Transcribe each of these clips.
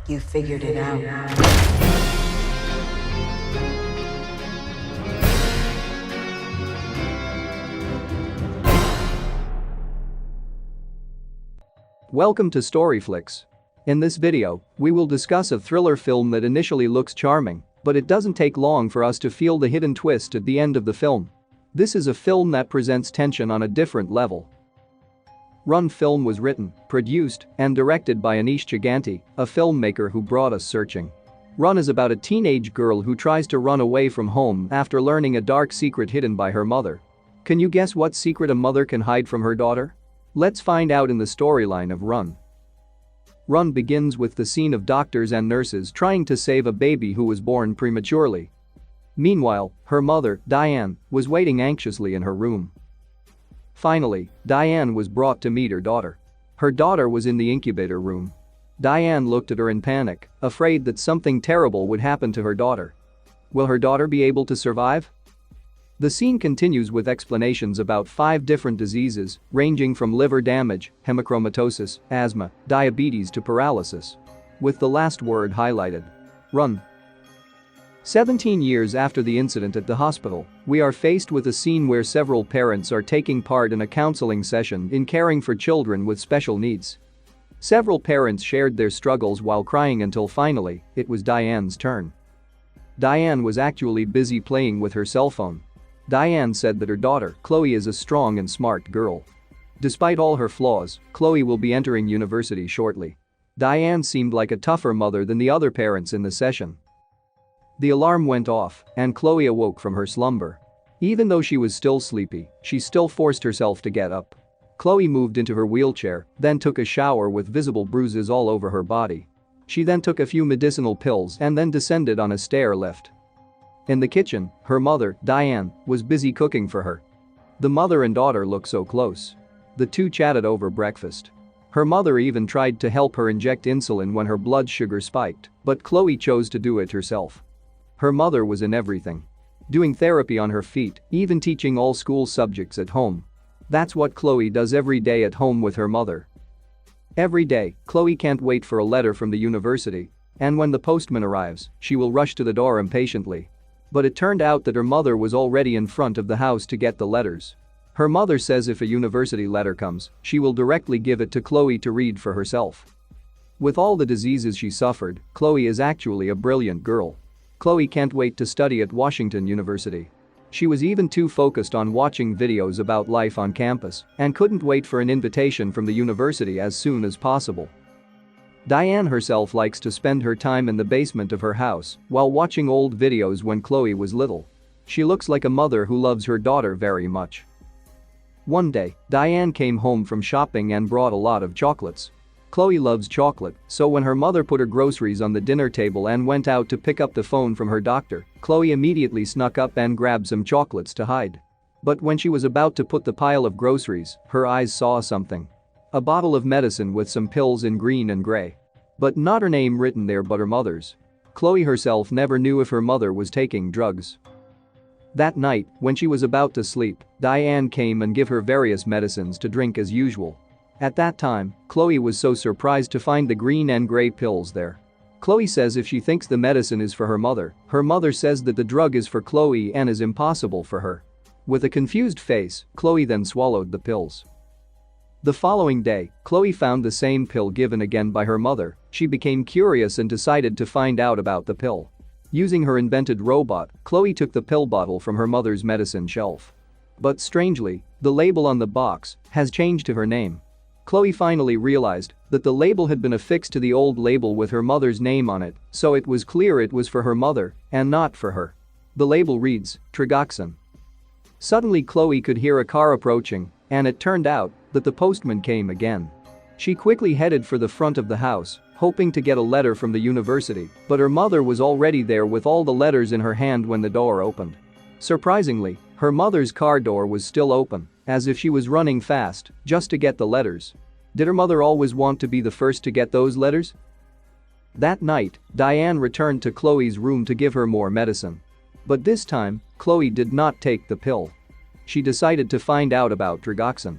You figured it out. Welcome to Storyflix. In this video, we will discuss a thriller film that initially looks charming, but it doesn't take long for us to feel the hidden twist at the end of the film. This is a film that presents tension on a different level. Run film was written, produced, and directed by Anish Chaganty, a filmmaker who brought us Searching. Run is about a teenage girl who tries to run away from home after learning a dark secret hidden by her mother. Can you guess what secret a mother can hide from her daughter? Let's find out in the storyline of Run. Run begins with the scene of doctors and nurses trying to save a baby who was born prematurely. Meanwhile, her mother, Diane, was waiting anxiously in her room. Finally, Diane was brought to meet her daughter. Her daughter was in the incubator room. Diane looked at her in panic, afraid that something terrible would happen to her daughter. Will her daughter be able to survive? The scene continues with explanations about 5 different diseases, ranging from liver damage, hemochromatosis, asthma, diabetes to paralysis. With the last word highlighted. Run. 17 years after the incident at the hospital, we are faced with a scene where several parents are taking part in a counseling session in caring for children with special needs. Several parents shared their struggles while crying until finally, it was Diane's turn. Diane was actually busy playing with her cell phone. Diane said that her daughter, Chloe, is a strong and smart girl. Despite all her flaws, Chloe will be entering university shortly. Diane seemed like a tougher mother than the other parents in the session. The alarm went off, and Chloe awoke from her slumber. Even though she was still sleepy, she still forced herself to get up. Chloe moved into her wheelchair, then took a shower with visible bruises all over her body. She then took a few medicinal pills and then descended on a stair lift. In the kitchen, her mother, Diane, was busy cooking for her. The mother and daughter looked so close. The two chatted over breakfast. Her mother even tried to help her inject insulin when her blood sugar spiked, but Chloe chose to do it herself. Her mother was in everything. Doing therapy on her feet, even teaching all school subjects at home. That's what Chloe does every day at home with her mother. Every day, Chloe can't wait for a letter from the university, and when the postman arrives, she will rush to the door impatiently. But it turned out that her mother was already in front of the house to get the letters. Her mother says if a university letter comes, she will directly give it to Chloe to read for herself. With all the diseases she suffered, Chloe is actually a brilliant girl. Chloe can't wait to study at Washington University. She was even too focused on watching videos about life on campus and couldn't wait for an invitation from the university as soon as possible. Diane herself likes to spend her time in the basement of her house while watching old videos when Chloe was little. She looks like a mother who loves her daughter very much. One day, Diane came home from shopping and brought a lot of chocolates. Chloe loves chocolate, so when her mother put her groceries on the dinner table and went out to pick up the phone from her doctor, Chloe immediately snuck up and grabbed some chocolates to hide. But when she was about to put the pile of groceries, her eyes saw something. A bottle of medicine with some pills in green and gray. But not her name written there but her mother's. Chloe herself never knew if her mother was taking drugs. That night, when she was about to sleep, Diane came and gave her various medicines to drink as usual. At that time, Chloe was so surprised to find the green and gray pills there. Chloe says if she thinks the medicine is for her mother says that the drug is for Chloe and is impossible for her. With a confused face, Chloe then swallowed the pills. The following day, Chloe found the same pill given again by her mother. She became curious and decided to find out about the pill. Using her invented robot, Chloe took the pill bottle from her mother's medicine shelf. But strangely, the label on the box has changed to her name. Chloe finally realized that the label had been affixed to the old label with her mother's name on it, so it was clear it was for her mother and not for her. The label reads, Trigoxin. Suddenly Chloe could hear a car approaching, and it turned out that the postman came again. She quickly headed for the front of the house, hoping to get a letter from the university, but her mother was already there with all the letters in her hand when the door opened. Surprisingly, her mother's car door was still open, as if she was running fast just to get the letters. Did her mother always want to be the first to get those letters? That night, Diane returned to Chloe's room to give her more medicine. But this time, Chloe did not take the pill. She decided to find out about Trigoxin.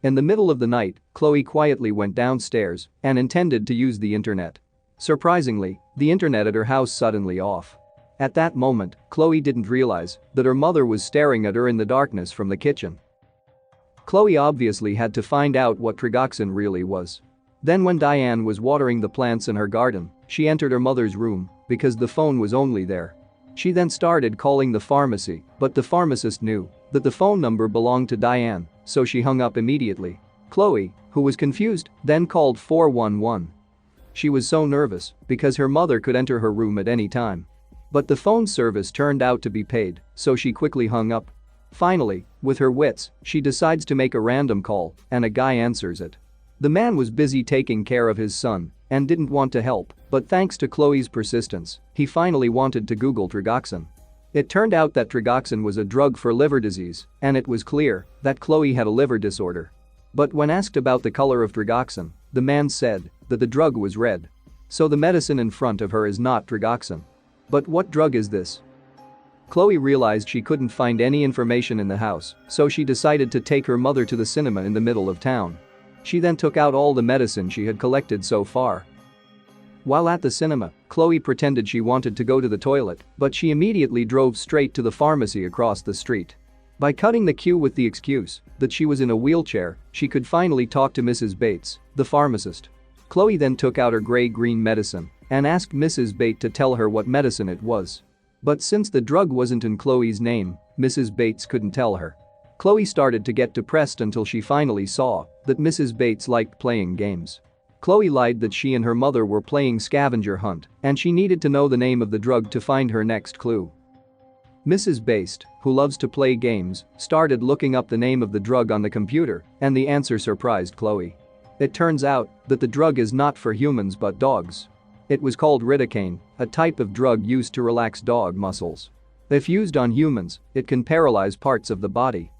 In the middle of the night, Chloe quietly went downstairs and intended to use the internet. Surprisingly, the internet at her house suddenly off. At that moment, Chloe didn't realize that her mother was staring at her in the darkness from the kitchen. Chloe obviously had to find out what Trigoxin really was. Then when Diane was watering the plants in her garden, she entered her mother's room because the phone was only there. She then started calling the pharmacy, but the pharmacist knew that the phone number belonged to Diane, so she hung up immediately. Chloe, who was confused, then called 411. She was so nervous because her mother could enter her room at any time. But the phone service turned out to be paid, so she quickly hung up. Finally, with her wits, she decides to make a random call, and a guy answers it. The man was busy taking care of his son and didn't want to help, but thanks to Chloe's persistence, he finally wanted to Google Trigoxin. It turned out that Trigoxin was a drug for liver disease, and it was clear that Chloe had a liver disorder. But when asked about the color of Trigoxin, the man said that the drug was red. So the medicine in front of her is not Trigoxin. But what drug is this? Chloe realized she couldn't find any information in the house, so she decided to take her mother to the cinema in the middle of town. She then took out all the medicine she had collected so far. While at the cinema, Chloe pretended she wanted to go to the toilet, but she immediately drove straight to the pharmacy across the street. By cutting the queue with the excuse that she was in a wheelchair, she could finally talk to Mrs. Bates, the pharmacist. Chloe then took out her gray-green medicine and asked Mrs. Bates to tell her what medicine it was. But since the drug wasn't in Chloe's name, Mrs. Bates couldn't tell her. Chloe started to get depressed until she finally saw that Mrs. Bates liked playing games. Chloe lied that she and her mother were playing scavenger hunt and she needed to know the name of the drug to find her next clue. Mrs. Bates, who loves to play games, started looking up the name of the drug on the computer, and the answer surprised Chloe. It turns out that the drug is not for humans but dogs. It was called Ridocaine, a type of drug used to relax dog muscles. If used on humans, it can paralyze parts of the body.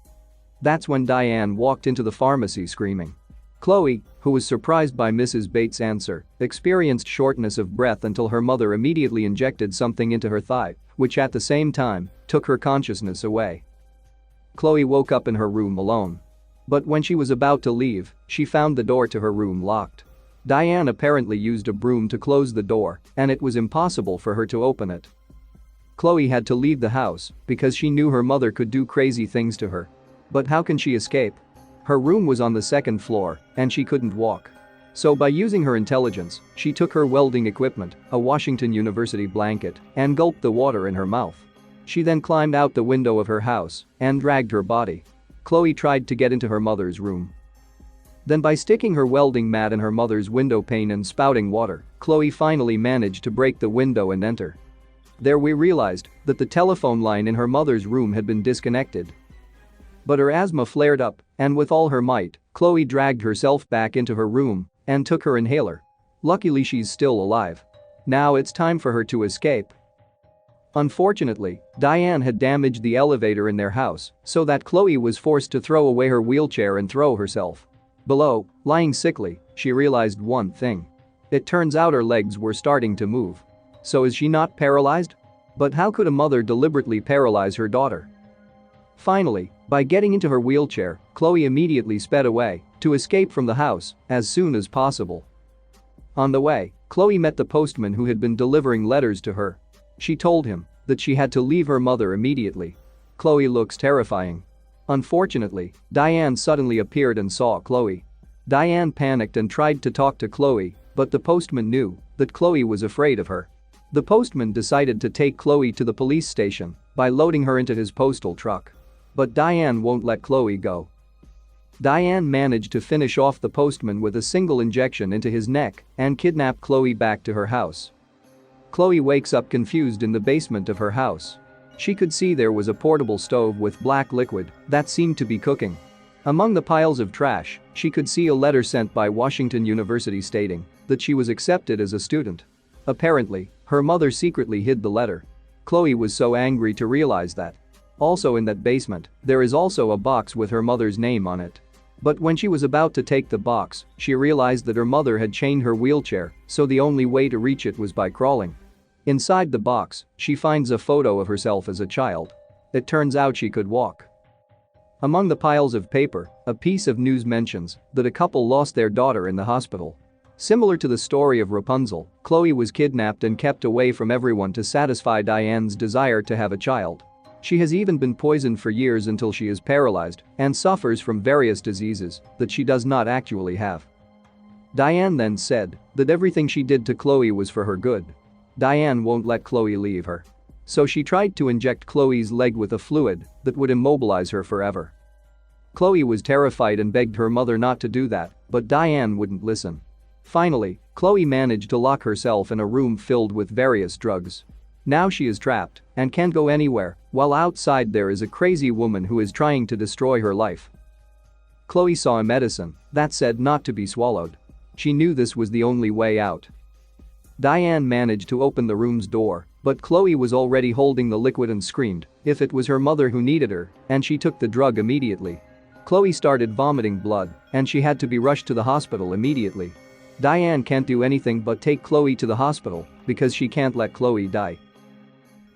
That's when Diane walked into the pharmacy screaming. Chloe, who was surprised by Mrs. Bates' answer, experienced shortness of breath until her mother immediately injected something into her thigh, which at the same time took her consciousness away. Chloe woke up in her room alone. But when she was about to leave, she found the door to her room locked. Diane apparently used a broom to close the door, and it was impossible for her to open it. Chloe had to leave the house because she knew her mother could do crazy things to her. But how can she escape? Her room was on the second floor, and she couldn't walk. So by using her intelligence, she took her welding equipment, a Washington University blanket, and gulped the water in her mouth. She then climbed out the window of her house and dragged her body. Chloe tried to get into her mother's room. Then by sticking her welding mat in her mother's window pane and spouting water, Chloe finally managed to break the window and enter. There we realized that the telephone line in her mother's room had been disconnected. But her asthma flared up, and with all her might, Chloe dragged herself back into her room and took her inhaler. Luckily she's still alive. Now it's time for her to escape. Unfortunately, Diane had damaged the elevator in their house so that Chloe was forced to throw away her wheelchair and throw herself. Below, lying sickly, she realized one thing. It turns out her legs were starting to move. So is she not paralyzed? But how could a mother deliberately paralyze her daughter? Finally, by getting into her wheelchair, Chloe immediately sped away to escape from the house as soon as possible. On the way, Chloe met the postman who had been delivering letters to her. She told him that she had to leave her mother immediately. Chloe looks terrifying. Unfortunately, Diane suddenly appeared and saw Chloe. Diane panicked and tried to talk to Chloe, but the postman knew that Chloe was afraid of her. The postman decided to take Chloe to the police station by loading her into his postal truck. But Diane won't let Chloe go. Diane managed to finish off the postman with a single injection into his neck and kidnap Chloe back to her house. Chloe wakes up confused in the basement of her house. She could see there was a portable stove with black liquid that seemed to be cooking. Among the piles of trash, she could see a letter sent by Washington University stating that she was accepted as a student. Apparently, her mother secretly hid the letter. Chloe was so angry to realize that. Also in that basement, there is also a box with her mother's name on it. But when she was about to take the box, she realized that her mother had chained her wheelchair, so the only way to reach it was by crawling. Inside the box, she finds a photo of herself as a child. It turns out she could walk. Among the piles of paper, a piece of news mentions that a couple lost their daughter in the hospital. Similar to the story of Rapunzel, Chloe was kidnapped and kept away from everyone to satisfy Diane's desire to have a child. She has even been poisoned for years until she is paralyzed and suffers from various diseases that she does not actually have. Diane then said that everything she did to Chloe was for her good. Diane won't let Chloe leave her. So she tried to inject Chloe's leg with a fluid that would immobilize her forever. Chloe was terrified and begged her mother not to do that, but Diane wouldn't listen. Finally, Chloe managed to lock herself in a room filled with various drugs. Now she is trapped and can't go anywhere, while outside there is a crazy woman who is trying to destroy her life. Chloe saw a medicine that said not to be swallowed. She knew this was the only way out. Diane managed to open the room's door, but Chloe was already holding the liquid and screamed if it was her mother who needed her, and she took the drug immediately. Chloe started vomiting blood, and she had to be rushed to the hospital immediately. Diane can't do anything but take Chloe to the hospital because she can't let Chloe die.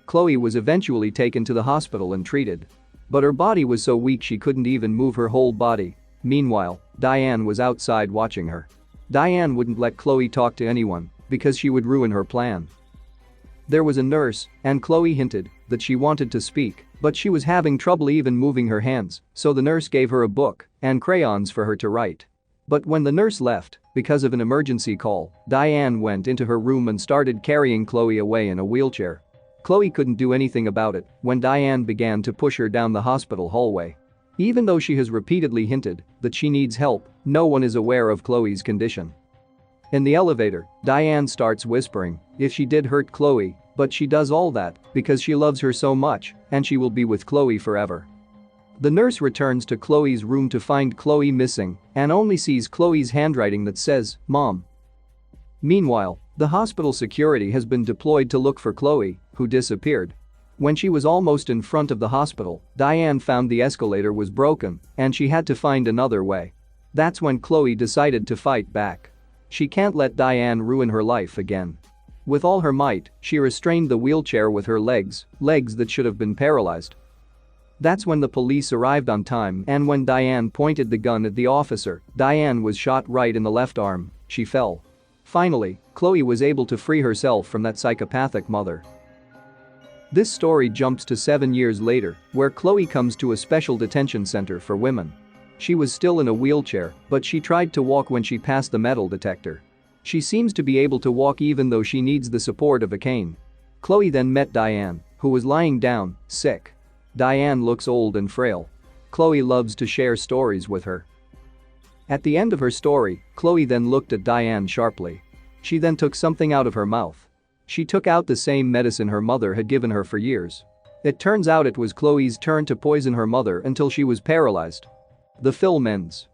Chloe was eventually taken to the hospital and treated. But her body was so weak she couldn't even move her whole body. Meanwhile, Diane was outside watching her. Diane wouldn't let Chloe talk to anyone because she would ruin her plan. There was a nurse, and Chloe hinted that she wanted to speak, but she was having trouble even moving her hands, so the nurse gave her a book and crayons for her to write. But when the nurse left, because of an emergency call, Diane went into her room and started carrying Chloe away in a wheelchair. Chloe couldn't do anything about it when Diane began to push her down the hospital hallway. Even though she has repeatedly hinted that she needs help, no one is aware of Chloe's condition. In the elevator, Diane starts whispering if she did hurt Chloe, but she does all that because she loves her so much and she will be with Chloe forever. The nurse returns to Chloe's room to find Chloe missing and only sees Chloe's handwriting that says, "Mom." Meanwhile, the hospital security has been deployed to look for Chloe, who disappeared. When she was almost in front of the hospital, Diane found the escalator was broken and she had to find another way. That's when Chloe decided to fight back. She can't let Diane ruin her life again. With all her might, she restrained the wheelchair with her legs that should have been paralyzed. That's when the police arrived on time, and when Diane pointed the gun at the officer, Diane was shot right in the left arm. She fell. Finally, Chloe was able to free herself from that psychopathic mother. This story jumps to 7 years later, where Chloe comes to a special detention center for women. She was still in a wheelchair, but she tried to walk when she passed the metal detector. She seems to be able to walk even though she needs the support of a cane. Chloe then met Diane, who was lying down, sick. Diane looks old and frail. Chloe loves to share stories with her. At the end of her story, Chloe then looked at Diane sharply. She then took something out of her mouth. She took out the same medicine her mother had given her for years. It turns out it was Chloe's turn to poison her mother until she was paralyzed. The film ends.